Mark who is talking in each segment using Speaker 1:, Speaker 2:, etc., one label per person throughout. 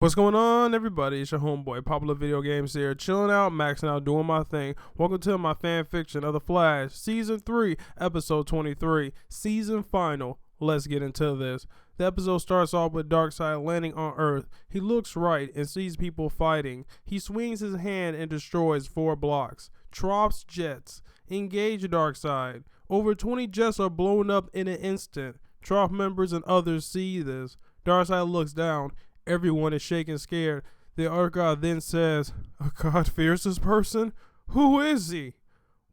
Speaker 1: What's going on, everybody? It's your homeboy, Popular Video Games here, chilling out, maxing out, doing my thing. Welcome to my fan fiction of The Flash, Season 3, Episode 23, Season Final. Let's get into this. The episode starts off with Darkseid landing on Earth. He looks right and sees people fighting. He swings his hand and destroys 4 blocks. Trops jets engage Darkseid. Over 20 jets are blown up in an instant. Trop members and others see this. Darkseid looks down. Everyone is shaking scared. The Earth God then says, "A god fears this person? Who is he?"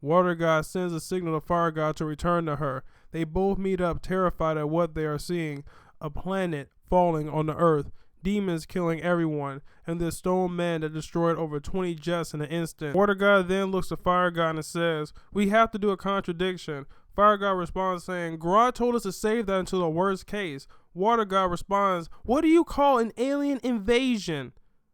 Speaker 1: Water God sends a signal to Fire God to return to her. They both meet up, terrified at what they are seeing. A planet falling on the Earth, demons killing everyone, and this stone man that destroyed over 20 jets in an instant. Water God then looks to Fire God and says, "We have to do a contradiction." Fire God responds saying, "Grodd told us to save that until the worst case." Water God responds, "What do you call an alien invasion?"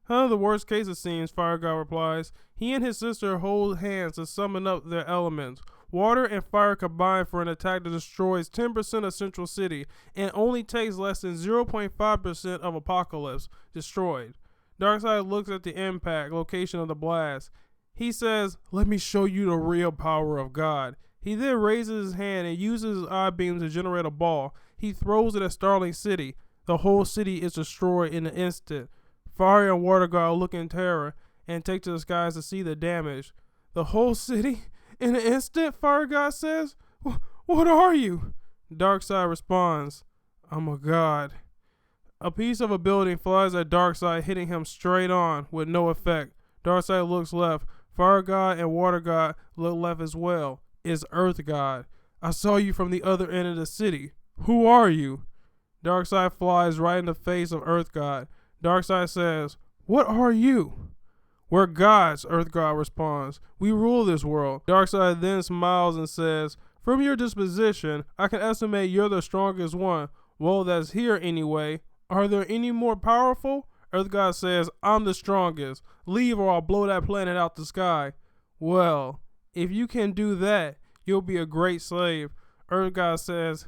Speaker 1: The worst case it seems, Fire God replies. He and his sister hold hands to summon up their elements. Water and fire combine for an attack that destroys 10% of Central City and only takes less than 0.5% of Apocalypse destroyed. Darkseid looks at the impact location of the blast. He says, "Let me show you the real power of God." He then raises his hand and uses his eye beam to generate a ball. He throws it at Starling City. The whole city is destroyed in an instant. Fire and Water God look in terror and take to the skies to see the damage. "The whole city in an instant?" Fire God says. What are you?" Darkseid responds, "I'm a god." A piece of a building flies at Darkseid, hitting him straight on with no effect. Darkseid looks left. Fire God and Water God look left as well. It's Earth God. "I saw you from the other end of the city. Who are you?" Darkseid flies right in the face of Earth God. Darkseid says, "What are you?" "We're gods," Earth God responds. "We rule this world." Darkseid then smiles and says, "From your disposition, I can estimate you're the strongest one. Well, that's here anyway. Are there any more powerful?" Earth God says, "I'm the strongest. Leave or I'll blow that planet out the sky." "Well, if you can do that, you'll be a great slave." Earth God says,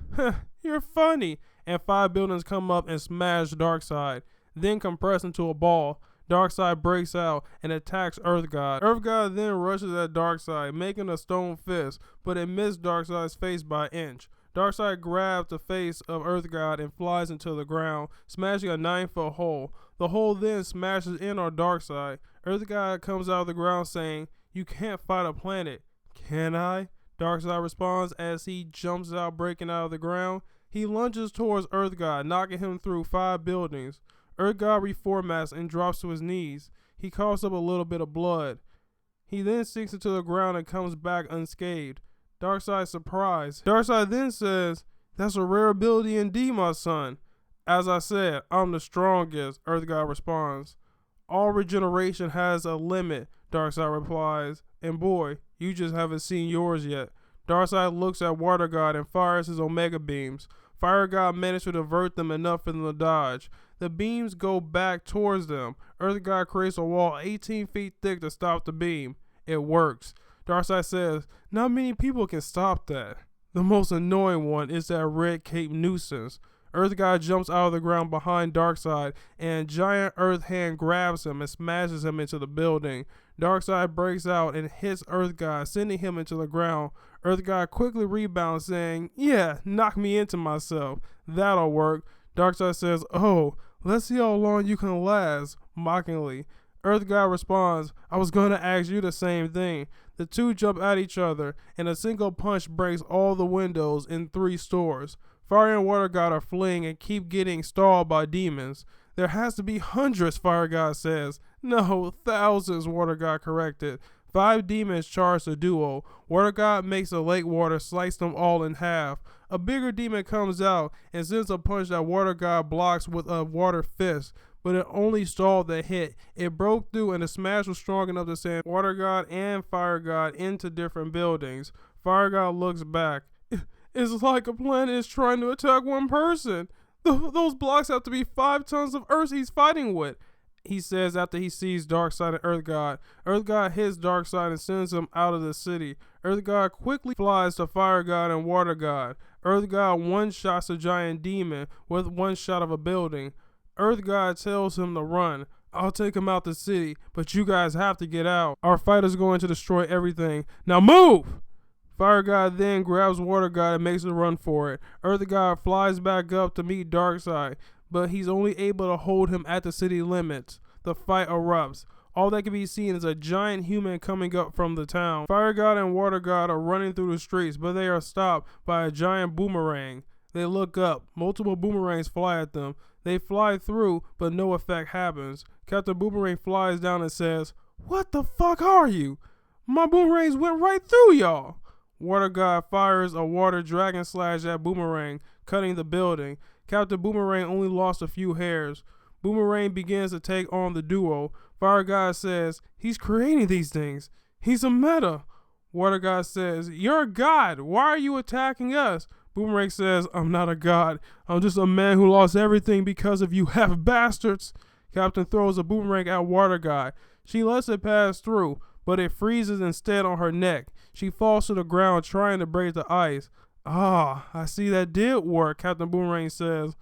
Speaker 1: "You're funny," and 5 buildings come up and smash Darkseid, then compress into a ball. Darkseid breaks out and attacks Earth God. Earth God then rushes at Darkseid, making a stone fist, but it missed Darkseid's face by an inch. Darkseid grabs the face of Earth God and flies into the ground, smashing a 9-foot hole. The hole then smashes in on Darkseid. Earth God comes out of the ground saying, "You can't fight a planet." "Can I?" Darkseid responds as he jumps out, breaking out of the ground. He lunges towards Earth God, knocking him through 5 buildings. Earth God reformats and drops to his knees. He coughs up a little bit of blood. He then sinks into the ground and comes back unscathed. Darkseid surprised. Darkseid then says, "That's a rare ability indeed, my son." "As I said, I'm the strongest," Earth God responds. "All regeneration has a limit," Darkseid replies, "and boy, you just haven't seen yours yet." Darkseid looks at Water God and fires his Omega beams. Fire God managed to divert them enough for them to dodge. The beams go back towards them. Earth God creates a wall 18 feet thick to stop the beam. It works. Darkseid says, "Not many people can stop that. The most annoying one is that red cape nuisance." Earth God jumps out of the ground behind Darkseid, and a giant Earth hand grabs him and smashes him into the building. Darkseid breaks out and hits Earth God, sending him into the ground. Earth God quickly rebounds, saying, "Yeah, knock me into myself. That'll work." Darkseid says, "Oh, let's see how long you can last," mockingly. Earth God responds, "I was going to ask you the same thing." The two jump at each other, and a single punch breaks all the windows in 3 stores. Fire and Water God are fleeing and keep getting stalled by demons. "There has to be hundreds," Fire God says. "No, thousands," Water God corrected. 5 demons charge the duo. Water God makes the lake water slice them all in half. A bigger demon comes out and sends a punch that Water God blocks with a water fist, but it only stalled the hit. It broke through and the smash was strong enough to send Water God and Fire God into different buildings. Fire God looks back. "It's like a planet is trying to attack one person. Those blocks have to be 5 tons of earth he's fighting with," he says after he sees Darkseid and Earth God. Earth God hits Darkseid and sends him out of the city. Earth God quickly flies to Fire God and Water God. Earth God one-shots a giant demon with one shot of a building. Earth God tells him to run. I'll take him out the city, but you guys have to get out. Our fight is going to destroy everything. Now move! Fire God then grabs Water God and makes a run for it. Earth God flies back up to meet Darkseid, but he's only able to hold him at the city limits. The fight erupts. All that can be seen is a giant human coming up from the town. Fire God and Water God are running through the streets, but they are stopped by a giant boomerang. They look up. Multiple boomerangs fly at them. They fly through, but no effect happens. Captain Boomerang flies down and says, "What the fuck are you? My boomerangs went right through y'all." Water God fires a water dragon slash at Boomerang, cutting the building. Captain Boomerang only lost a few hairs. Boomerang begins to take on the duo. Fire God says, "He's creating these things. He's a meta." Water God says, "You're a god. Why are you attacking us?" Boomerang says, "I'm not a god. I'm just a man who lost everything because of you half bastards." Captain throws a boomerang at Water God. She lets it pass through, but it freezes instead on her neck. She falls to the ground trying to break the ice. "Ah, I see that did work," Captain Boomerang says.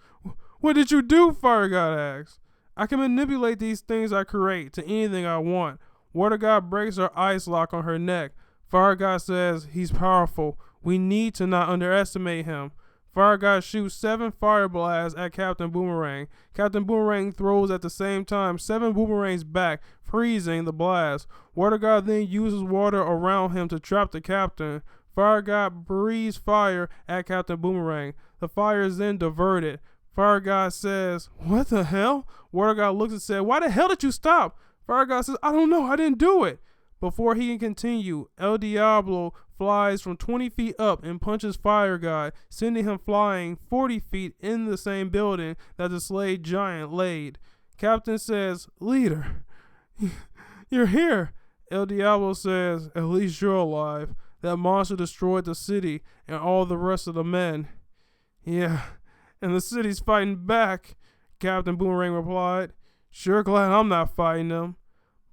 Speaker 1: "What did you do?" Fire God asks. "I can manipulate these things I create to anything I want." Water God breaks her ice lock on her neck. Fire God says, "He's powerful. We need to not underestimate him." Fire God shoots 7 fire blasts at Captain Boomerang. Captain Boomerang throws at the same time 7 boomerangs back, freezing the blast. Water God then uses water around him to trap the captain. Fire God breathes fire at Captain Boomerang. The fire is then diverted. Fire God says, "What the hell?" Water God looks and says, "Why the hell did you stop?" Fire God says, "I don't know. I didn't do it." Before he can continue, El Diablo flies from 20 feet up and punches Fire God, sending him flying 40 feet in the same building that the Slade Giant laid. Captain says, "Leader, you're here." El Diablo says, "At least you're alive. That monster destroyed the city and all the rest of the men." "Yeah, and the city's fighting back," Captain Boomerang replied. "Sure glad I'm not fighting them.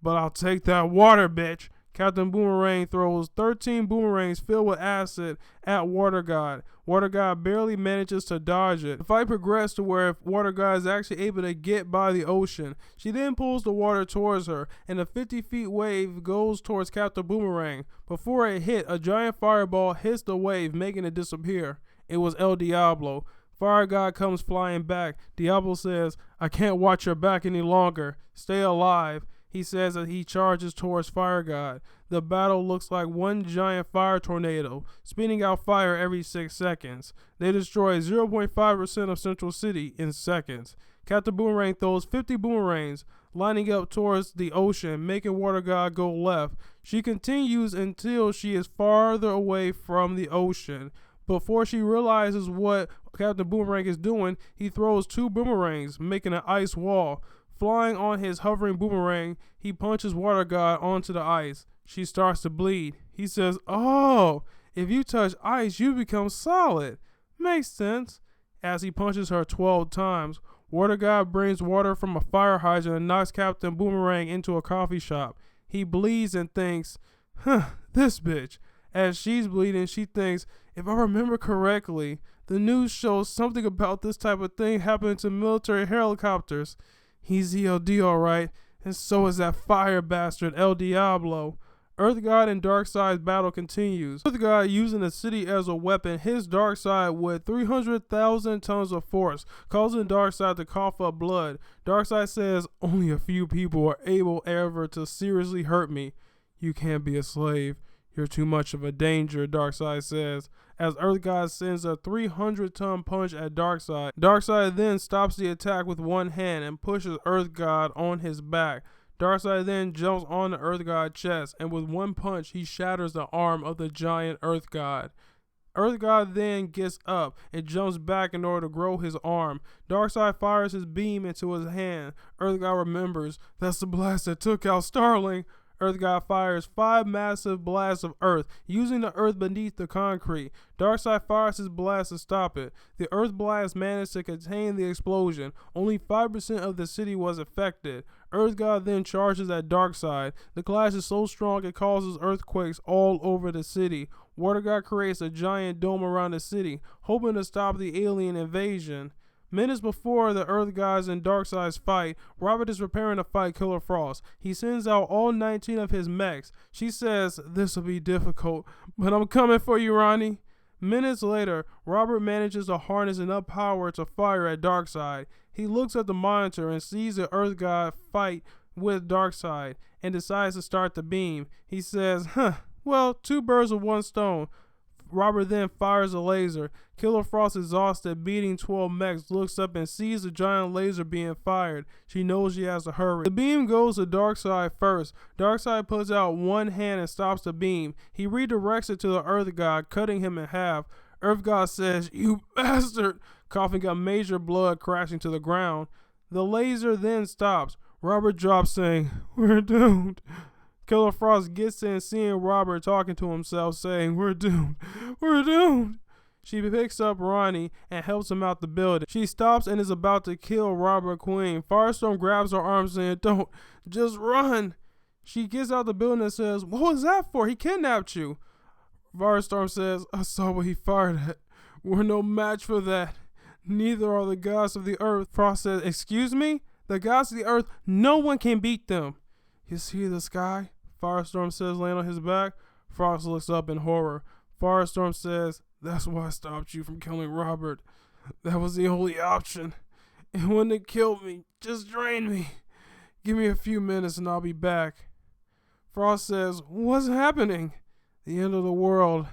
Speaker 1: But I'll take that water, bitch." Captain Boomerang throws 13 boomerangs filled with acid at Water God. Water God barely manages to dodge it. The fight progressed to where Water God is actually able to get by the ocean. She then pulls the water towards her, and a 50-feet wave goes towards Captain Boomerang. Before it hit, a giant fireball hits the wave, making it disappear. It was El Diablo. Fire God comes flying back. Diablo says, "I can't watch your back any longer. Stay alive." He says that he charges towards Fire God. The battle looks like one giant fire tornado, spitting out fire every 6 seconds. They destroy 0.5% of Central City in seconds. Captain Boomerang throws 50 boomerangs, lining up towards the ocean, making Water God go left. She continues until she is farther away from the ocean. Before she realizes what Captain Boomerang is doing, he throws 2 boomerangs, making an ice wall. Flying on his hovering boomerang, he punches Water God onto the ice. She starts to bleed. He says, "Oh, if you touch ice, you become solid." Makes sense. As he punches her 12 times, Water God brings water from a fire hydrant and knocks Captain Boomerang into a coffee shop. He bleeds and thinks, "This bitch." As she's bleeding, she thinks, "If I remember correctly, the news shows something about this type of thing happening to military helicopters. He's ELD alright, and so is that fire bastard El Diablo." Earth God and Darkseid's battle continues. Earth God using the city as a weapon hits Darkseid with 300,000 tons of force, causing Darkseid to cough up blood. Darkseid says, "Only a few people are able ever to seriously hurt me." "You can't be a slave. You're too much of a danger," Darkseid says, as Earth God sends a 300-ton punch at Darkseid. Darkseid then stops the attack with one hand and pushes Earth God on his back. Darkseid then jumps on the Earth God's chest, and with one punch, he shatters the arm of the giant Earth God. Earth God then gets up and jumps back in order to grow his arm. Darkseid fires his beam into his hand. Earth God remembers, "That's the blast that took out Starling." Earth God fires 5 massive blasts of earth, using the earth beneath the concrete. Darkseid fires his blast to stop it. The earth blast managed to contain the explosion. Only 5% of the city was affected. Earth God then charges at Darkseid. The clash is so strong it causes earthquakes all over the city. Water God creates a giant dome around the city, hoping to stop the alien invasion. Minutes before the Earth Guys and Darkseid's fight, Robert is preparing to fight Killer Frost. He sends out all 19 of his mechs. She says, "This'll be difficult, but I'm coming for you, Ronnie." Minutes later, Robert manages to harness enough power to fire at Darkseid. He looks at the monitor and sees the Earth God fight with Darkseid and decides to start the beam. He says, well, two birds with one stone. Robert then fires a laser. Killer Frost, exhausted, beating 12 mechs, looks up and sees the giant laser being fired. She knows she has to hurry. The beam goes to Darkseid first. Darkseid puts out one hand and stops the beam. He redirects it to the Earth God, cutting him in half. Earth God says, "You bastard," coughing up major blood crashing to the ground. The laser then stops. Robert drops, saying, "We're doomed." Killer Frost gets in, seeing Robert talking to himself, saying, "We're doomed. We're doomed." She picks up Ronnie and helps him out the building. She stops and is about to kill Robert Queen. Firestorm grabs her arm, saying, "Don't, just run." She gets out the building and says, "What was that for? He kidnapped you." Firestorm says, "I saw what he fired at. We're no match for that. Neither are the gods of the earth." Frost says, "Excuse me? The gods of the earth, no one can beat them." "You see the sky?" Firestorm says, laying on his back. Frost looks up in horror. Firestorm says, "That's why I stopped you from killing Robert. That was the only option. It wouldn't have killed me. Just drained me. Give me a few minutes and I'll be back." Frost says, "What's happening?" "The end of the world.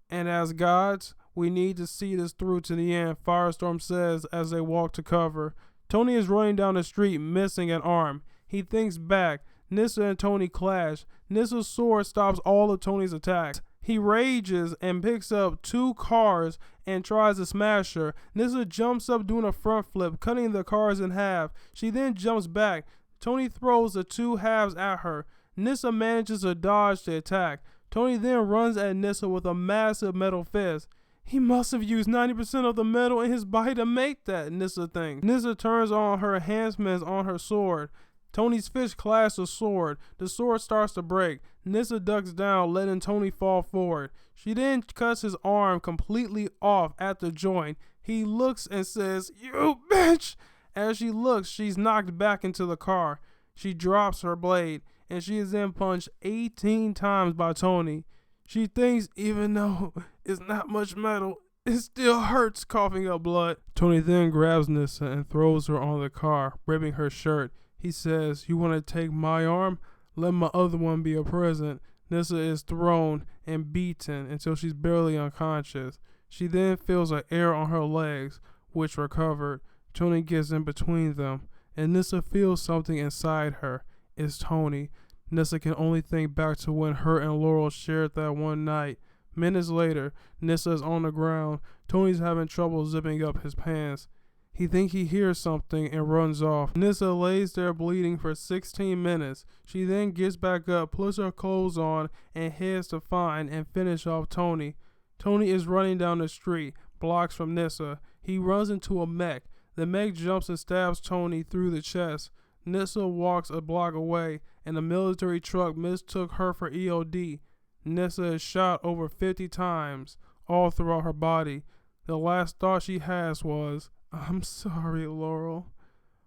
Speaker 1: And as gods, we need to see this through to the end," Firestorm says as they walk to cover. Tony is running down the street, missing an arm. He thinks back. Nyssa and Tony clash. Nyssa's sword stops all of Tony's attacks. He rages and picks up two cars and tries to smash her. Nyssa jumps up doing a front flip, cutting the cars in half. She then jumps back. Tony throws the two halves at her. Nyssa manages to dodge the attack. Tony then runs at Nyssa with a massive metal fist. "He must have used 90% of the metal in his body to make that," Nyssa thinks. Nyssa turns on her enhancements on her sword. Tony's fist clashes the sword. The sword starts to break. Nyssa ducks down, letting Tony fall forward. She then cuts his arm completely off at the joint. He looks and says, "You bitch!" As she looks, she's knocked back into the car. She drops her blade, and she is then punched 18 times by Tony. She thinks, even though it's not much metal, it still hurts, coughing up blood. Tony then grabs Nyssa and throws her on the car, ripping her shirt. He says, "You want to take my arm? Let my other one be a present." Nyssa is thrown and beaten until she's barely unconscious. She then feels an air on her legs, which recovered. Tony gets in between them, and Nyssa feels something inside her. It's Tony. Nyssa can only think back to when her and Laurel shared that one night. Minutes later, Nyssa is on the ground. Tony's having trouble zipping up his pants. He thinks he hears something and runs off. Nyssa lays there bleeding for 16 minutes. She then gets back up, puts her clothes on, and heads to find and finish off Tony. Tony is running down the street, blocks from Nyssa. He runs into a mech. The mech jumps and stabs Tony through the chest. Nyssa walks a block away, and a military truck mistook her for EOD. Nyssa is shot over 50 times, all throughout her body. The last thought she has was, "I'm sorry, Laurel."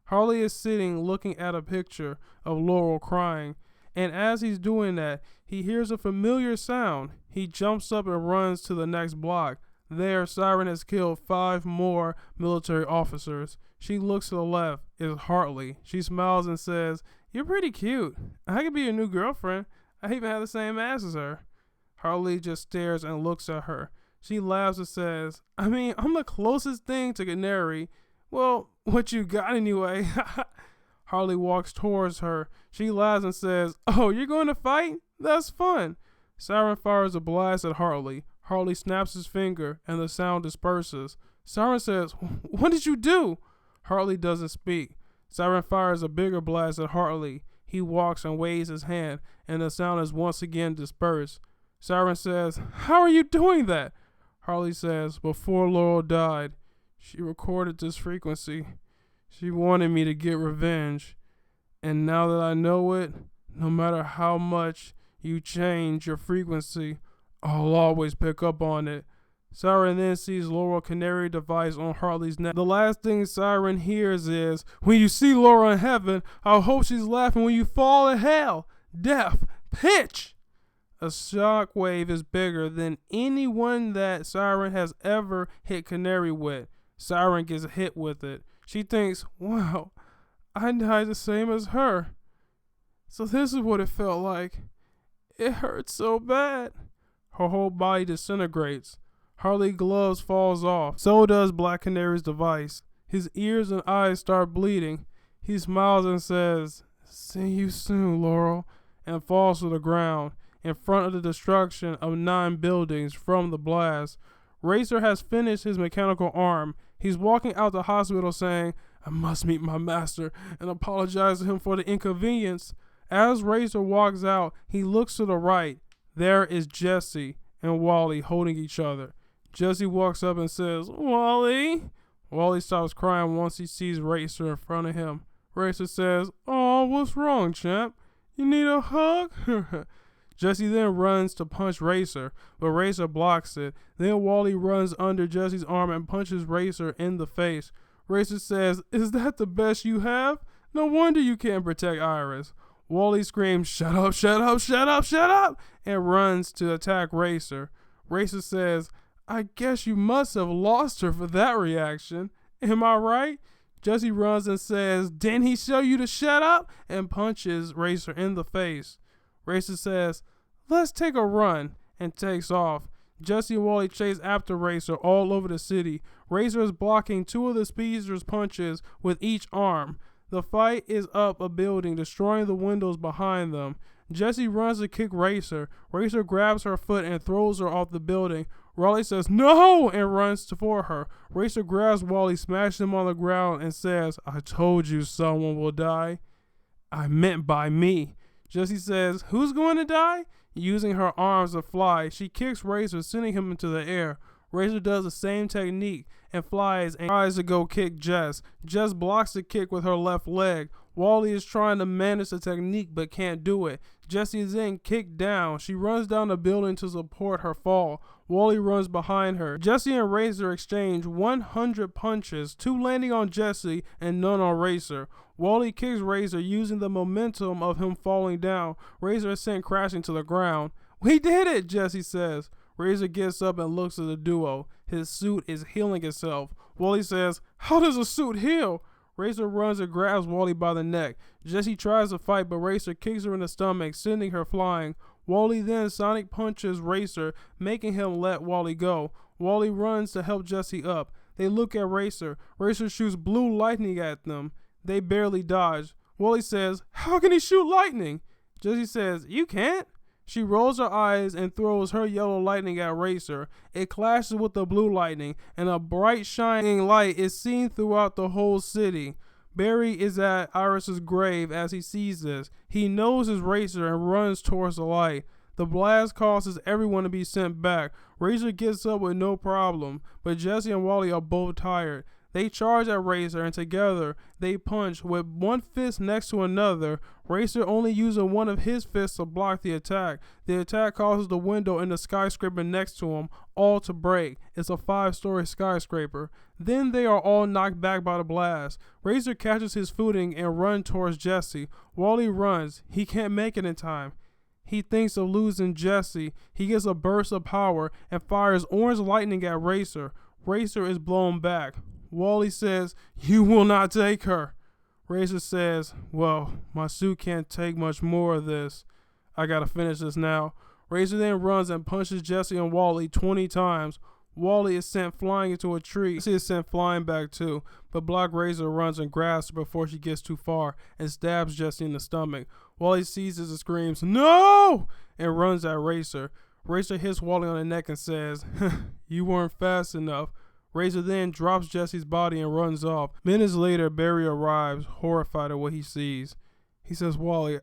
Speaker 1: Harley is sitting looking at a picture of Laurel crying, and as he's doing that, he hears a familiar sound. He jumps up and runs to the next block. There, Siren has killed 5 more military officers. She looks to the left. It's Hartley. She smiles and says, "You're pretty cute. I could be your new girlfriend. I even have the same ass as her." Hartley just stares and looks at her. She laughs and says, "I mean, I'm the closest thing to Canary. Well, what you got anyway?" Harley walks towards her. She laughs and says, "Oh, you're going to fight? That's fun." Siren fires a blast at Harley. Harley snaps his finger and the sound disperses. Siren says, "What did you do?" Harley doesn't speak. Siren fires a bigger blast at Hartley. He walks and waves his hand, and the sound is once again dispersed. Siren says, "How are you doing that?" Harley says, "Before Laurel died, she recorded this frequency. She wanted me to get revenge. And now that I know it, no matter how much you change your frequency, I'll always pick up on it. Siren then sees Laurel Canary device on Harley's neck. The last thing Siren hears is, "When you see Laurel in heaven, I hope she's laughing when you fall in hell. Death, pitch!" A shockwave is bigger than any one that Siren has ever hit Canary with. Siren gets hit with it. She thinks, "Wow, I died the same as her. So this is what it felt like. It hurts so bad." Her whole body disintegrates. Harley gloves falls off. So does Black Canary's device. His ears and eyes start bleeding. He smiles and says, "See you soon, Laurel," and falls to the ground in front of the destruction of 9 buildings from the blast. Racer has finished his mechanical arm. He's walking out the hospital saying, "I must meet my master and apologize to him for the inconvenience." As Racer walks out, he looks to the right. There is Jesse and Wally holding each other. Jesse walks up and says, "Wally." Wally stops crying once he sees Racer in front of him. Racer says, "Oh, what's wrong, champ? You need a hug?" Jesse then runs to punch Racer, but Racer blocks it. Then Wally runs under Jesse's arm and punches Racer in the face. Racer says, "Is that the best you have? No wonder you can't protect Iris." Wally screams, "Shut up, shut up, shut up, shut up," and runs to attack Racer. Racer says, "I guess you must have lost her for that reaction. Am I right?" Jesse runs and says, "Didn't he show you to shut up?" and punches Racer in the face. Racer says, "Let's take a run," and takes off. Jesse and Wally chase after Racer all over the city. Racer is blocking 2 of the speedster's punches with each arm. The fight is up a building, destroying the windows behind them. Jesse runs to kick Racer. Racer grabs her foot and throws her off the building. Wally says, "No!" and runs for her. Racer grabs Wally, smashes him on the ground, and says, "I told you someone will die. I meant by me." Jesse says, "Who's going to die?" Using her arms to fly, she kicks Racer, sending him into the air. Racer does the same technique and flies and tries to go kick Jess. Jess blocks the kick with her left leg. Wally is trying to manage the technique but can't do it. Jessie is then kicked down. She runs down the building to support her fall. Wally runs behind her. Jesse and Racer exchange 100 punches, 2 landing on Jesse and none on Racer. Wally kicks Racer using the momentum of him falling down. Racer is sent crashing to the ground. "We did it," Jesse says. Racer gets up and looks at the duo. His suit is healing itself. Wally says, "How does a suit heal?" Racer runs and grabs Wally by the neck. Jesse tries to fight, but Racer kicks her in the stomach, sending her flying. Wally then sonic punches Racer, making him let Wally go. Wally runs to help Jesse up. They look at Racer. Racer shoots blue lightning at them. They barely dodge. Wally says, "How can he shoot lightning?" Jesse says, "You can't." She rolls her eyes and throws her yellow lightning at Racer. It clashes with the blue lightning, and a bright shining light is seen throughout the whole city. Barry is at Iris's grave as he sees this. He knows his Racer and runs towards the light. The blast causes everyone to be sent back. Racer gets up with no problem, but Jesse and Wally are both tired. They charge at Racer and together they punch with one fist next to another. Racer only using one of his fists to block the attack. The attack causes the window in the skyscraper next to him all to break. It's a 5-story skyscraper. Then they are all knocked back by the blast. Racer catches his footing and runs towards Jesse. Wally runs. He can't make it in time. He thinks of losing Jesse. He gets a burst of power and fires orange lightning at Racer. Racer is blown back. Wally says, "You will not take her." Racer says, "Well, my suit can't take much more of this. I gotta finish this now." Racer then runs and punches Jesse and Wally 20 times. Wally is sent flying into a tree. Jesse is sent flying back too, but Black Racer runs and grabs her before she gets too far and stabs Jesse in the stomach. Wally sees this and screams, "No!" and runs at Racer. Racer hits Wally on the neck and says, "You weren't fast enough." Racer then drops Jesse's body and runs off. Minutes later, Barry arrives, horrified at what he sees. He says, Wally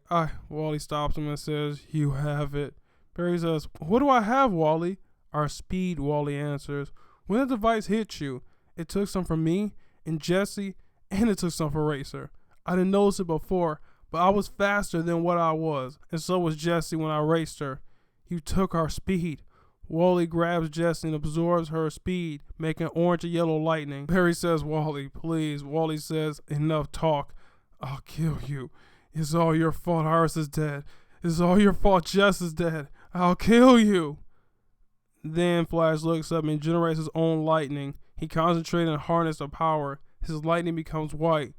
Speaker 1: stops him and says, "You have it." Barry says, "What do I have, Wally?" "Our speed," Wally answers. "When the device hit you, it took some from me and Jesse, and it took some from Racer. I didn't notice it before, but I was faster than what I was, and so was Jesse when I raced her. You took our speed." Wally grabs Jessie and absorbs her speed, making orange and yellow lightning. Barry says, Wally, please. Wally says, enough talk. I'll kill you. It's all your fault Iris is dead. It's all your fault Jess is dead. I'll kill you. Then Flash looks up and generates his own lightning. He concentrates and harnesses the power. His lightning becomes white.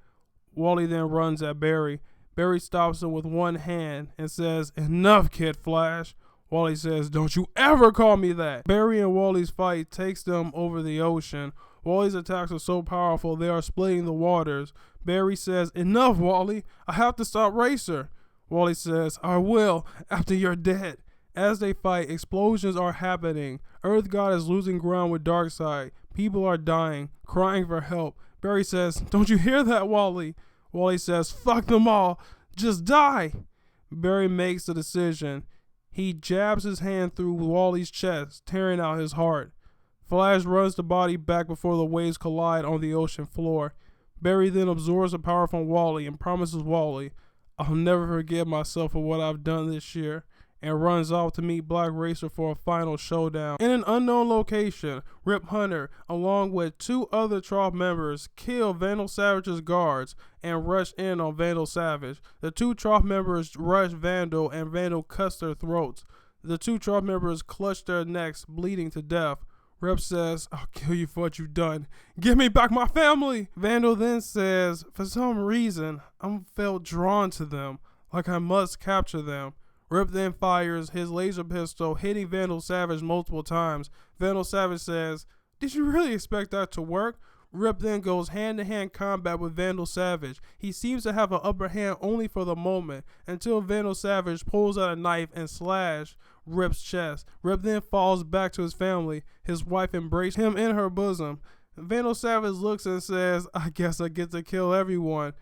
Speaker 1: Wally then runs at Barry. Barry stops him with one hand and says, enough, Kid Flash. Wally says, don't you ever call me that. Barry and Wally's fight takes them over the ocean. Wally's attacks are so powerful they are splitting the waters. Barry says, enough, Wally. I have to stop Racer. Wally says, I will, after you're dead. As they fight, explosions are happening. Earth God is losing ground with Darkseid. People are dying, crying for help. Barry says, don't you hear that, Wally? Wally says, fuck them all. Just die. Barry makes the decision. He jabs his hand through Wally's chest, tearing out his heart. Flash runs the body back before the waves collide on the ocean floor. Barry then absorbs the power from Wally and promises Wally, I'll never forgive myself for what I've done this year, and runs off to meet Black Racer for a final showdown. In an unknown location, Rip Hunter, along with two other Trough members, kill Vandal Savage's guards and rush in on Vandal Savage. The two Trough members rush Vandal and Vandal cuts their throats. The two Trough members clutch their necks, bleeding to death. Rip says, I'll kill you for what you've done. Give me back my family. Vandal then says, for some reason, I'm felt drawn to them, like I must capture them. Rip then fires his laser pistol, hitting Vandal Savage multiple times. Vandal Savage says, did you really expect that to work? Rip then goes hand-to-hand combat with Vandal Savage. He seems to have an upper hand only for the moment, until Vandal Savage pulls out a knife and slashes Rip's chest. Rip then falls back to his family. His wife embraces him in her bosom. Vandal Savage looks and says, I guess I get to kill everyone.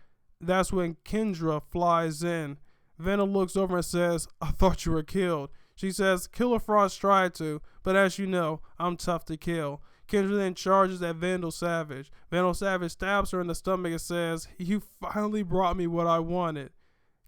Speaker 1: That's when Kendra flies in. Vandal looks over and says, I thought you were killed. She says, Killer Frost tried to, but as you know, I'm tough to kill. Kendra then charges at Vandal Savage. Vandal Savage stabs her in the stomach and says, you finally brought me what I wanted.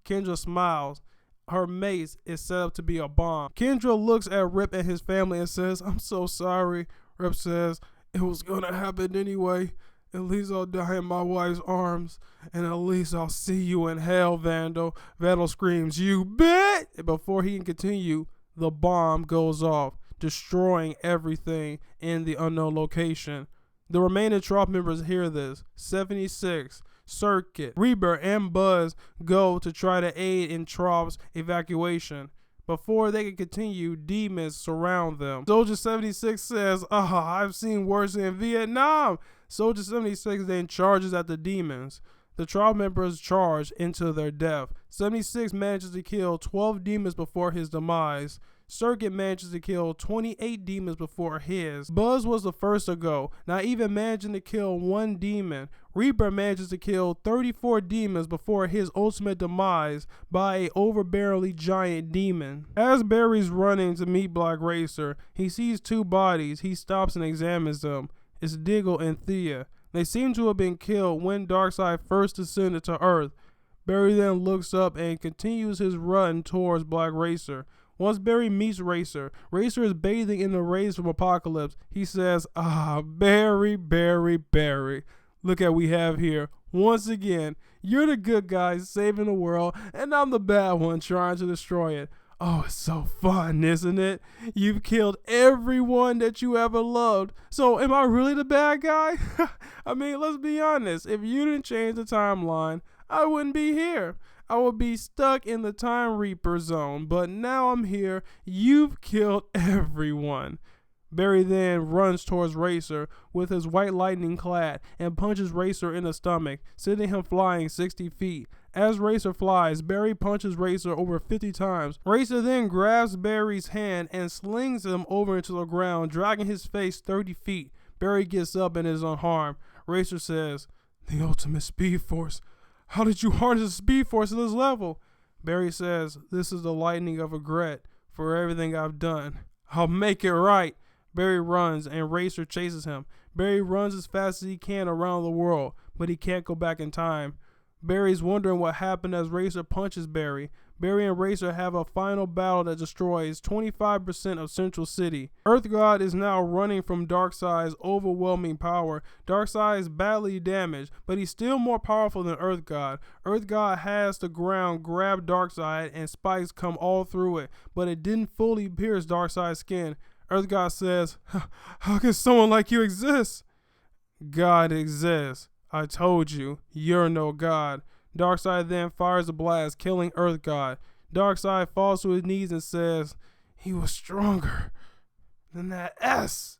Speaker 1: Kendra smiles. Her mace is set up to be a bomb. Kendra looks at Rip and his family and says, I'm so sorry. Rip says, it was gonna happen anyway. At least I'll die in my wife's arms. And at least I'll see you in hell, Vandal. Vandal screams, you bet! And before he can continue, the bomb goes off, destroying everything in the unknown location. The remaining Trough members hear this. 76, Circuit, Rebirth, and Buzz go to try to aid in Trough's evacuation. Before they can continue, demons surround them. Soldier 76 says, I've seen worse in Vietnam. Soldier 76 then charges at the demons. The Trough members charge into their death. 76 manages to kill 12 demons before his demise. Circuit manages to kill 28 demons before his. Buzz was the first to go, not even managing to kill one demon. Reaper manages to kill 34 demons before his ultimate demise by a overbearingly giant demon. As Barry's running to meet Black Racer, he sees two bodies. He stops and examines them. It's Diggle and Thea. They seem to have been killed when Darkseid first descended to Earth. Barry then looks up and continues his run towards Black Racer. Once Barry meets Racer, Racer is bathing in the rays from Apocalypse. He says, Barry, Barry, Barry. Look at what we have here. Once again, you're the good guy saving the world, and I'm the bad one trying to destroy it. Oh, it's so fun, isn't it? You've killed everyone that you ever loved. So am I really the bad guy? I mean, let's be honest. If you didn't change the timeline, I wouldn't be here. I would be stuck in the Time Reaper zone. But now I'm here. You've killed everyone. Barry then runs towards Racer with his white lightning clad and punches Racer in the stomach, sending him flying 60 feet. As Racer flies, Barry punches Racer over 50 times. Racer then grabs Barry's hand and slings him over into the ground, dragging his face 30 feet. Barry gets up and is unharmed. Racer says, the ultimate speed force. How did you harness the speed force at this level? Barry says, this is the lightning of regret for everything I've done. I'll make it right. Barry runs and Racer chases him. Barry runs as fast as he can around the world, but he can't go back in time. Barry's wondering what happened as Racer punches Barry. Barry and Racer have a final battle that destroys 25% of Central City. EarthGod is now running from Darkseid's overwhelming power. Darkseid is badly damaged, but he's still more powerful than EarthGod. EarthGod has the ground grab Darkseid and spikes come all through it, but it didn't fully pierce Darkseid's skin. EarthGod says, "How can someone like you exist?" "God exists. I told you, you're no god." Darkseid then fires a blast, killing EarthGod. Darkseid falls to his knees and says, "He was stronger than that S."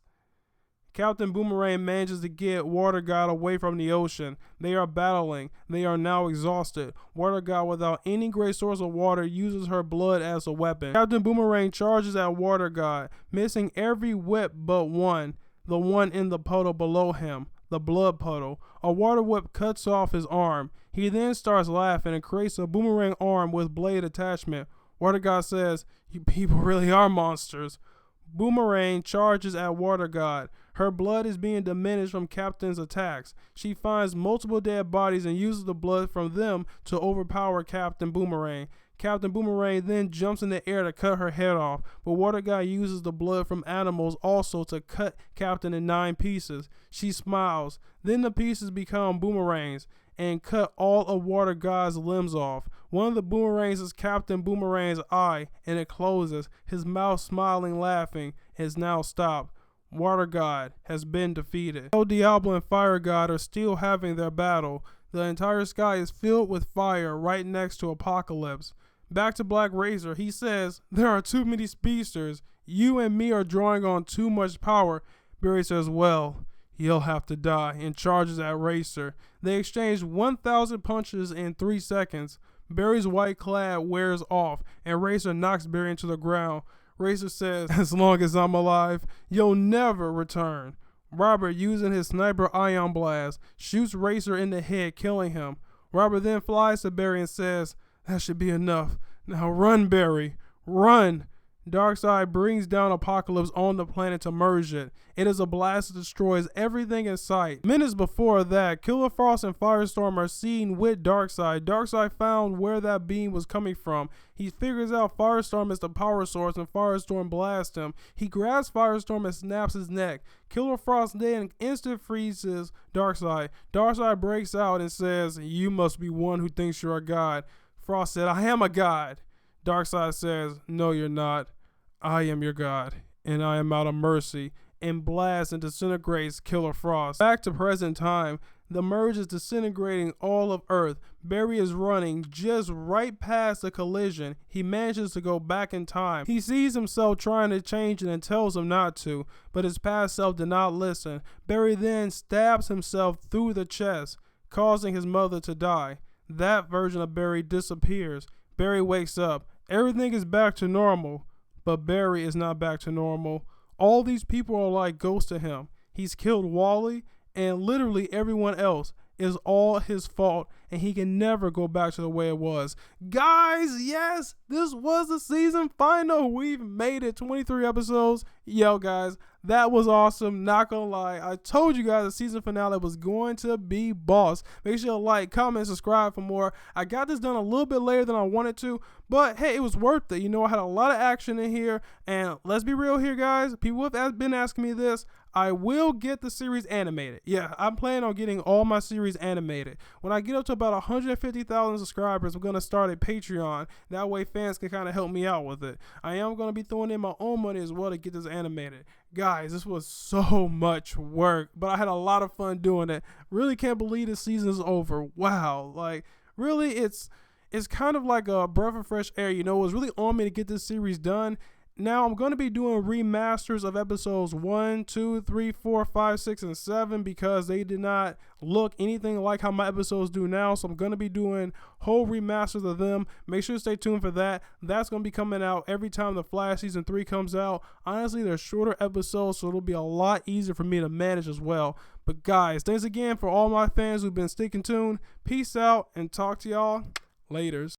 Speaker 1: Captain Boomerang manages to get Water God away from the ocean. They are battling. They are now exhausted. Water God, without any great source of water, uses her blood as a weapon. Captain Boomerang charges at Water God, missing every whip but one, the one in the puddle below him, the blood puddle. A water whip cuts off his arm. He then starts laughing and creates a boomerang arm with blade attachment. Water God says, "You people really are monsters." Boomerang charges at Water God. Her blood is being diminished from Captain's attacks. She finds multiple dead bodies and uses the blood from them to overpower Captain Boomerang. Captain Boomerang then jumps in the air to cut her head off, but Water God uses the blood from animals also to cut Captain in 9 pieces. She smiles. Then the pieces become boomerangs and cut all of Water God's limbs off. One of the boomerangs is Captain Boomerang's eye, and it closes. His mouth smiling, laughing, is now stopped. Water God has been defeated. El Diablo and Fire God are still having their battle. The entire sky is filled with fire right next to Apocalypse. Back to Black Razor, he says, "There are too many speedsters. You and me are drawing on too much power." Barry says, "Well, you'll have to die," and charges at Racer. They exchange 1,000 punches in 3 seconds. Barry's white clad wears off, and Racer knocks Barry into the ground. Racer says, "As long as I'm alive, you'll never return." Robert, using his sniper ion blast, shoots Racer in the head, killing him. Robert then flies to Barry and says, "That should be enough. Now run, Barry, run." Darkseid brings down Apocalypse on the planet to merge it. It is a blast that destroys everything in sight. Minutes before that, Killer Frost and Firestorm are seen with Darkseid. Darkseid found where that beam was coming from. He figures out Firestorm is the power source and Firestorm blasts him. He grabs Firestorm and snaps his neck. Killer Frost then instant freezes Darkseid. Darkseid breaks out and says, "You must be one who thinks you're a god." Frost said, "I am a god." Darkseid says, "No, you're not. I am your god, and I am out of mercy," and blasts and disintegrates Killer Frost. Back to present time, the merge is disintegrating all of Earth. Barry is running just right past the collision. He manages to go back in time. He sees himself trying to change it and tells him not to, but his past self did not listen. Barry then stabs himself through the chest, causing his mother to die. That version of Barry disappears. Barry wakes up. Everything is back to normal, but Barry is not back to normal. All these people are like ghosts to him. He's killed Wally and literally everyone else. Is all his fault, and he can never go back to the way it was. Guys, yes, this was the season final. We've made it, 23 episodes. Yo, guys, that was awesome. Not gonna lie, I told you guys the season finale was going to be boss. Make sure to like, comment, subscribe for more. I got this done a little bit later than I wanted to, but hey, it was worth it. You know, I had a lot of action in here, and let's be real here, guys. People have been asking me this. I will get the series animated. Yeah, I'm planning on getting all my series animated. When I get up to about 150,000 subscribers, I'm going to start a Patreon. That way fans can kind of help me out with it. I am going to be throwing in my own money as well to get this animated. Guys, this was so much work, but I had a lot of fun doing it. Really can't believe the season is over. Wow. Like, really, it's kind of like a breath of fresh air. You know, it was really on me to get this series done. Now I'm going to be doing remasters of episodes 1, 2, 3, 4, 5, 6, and 7 because they did not look anything like how my episodes do now. So I'm going to be doing whole remasters of them. Make sure to stay tuned for that. That's going to be coming out every time The Flash Season 3 comes out. Honestly, they're shorter episodes, so it'll be a lot easier for me to manage as well. But guys, thanks again for all my fans who've been sticking tuned. Peace out and talk to y'all laters.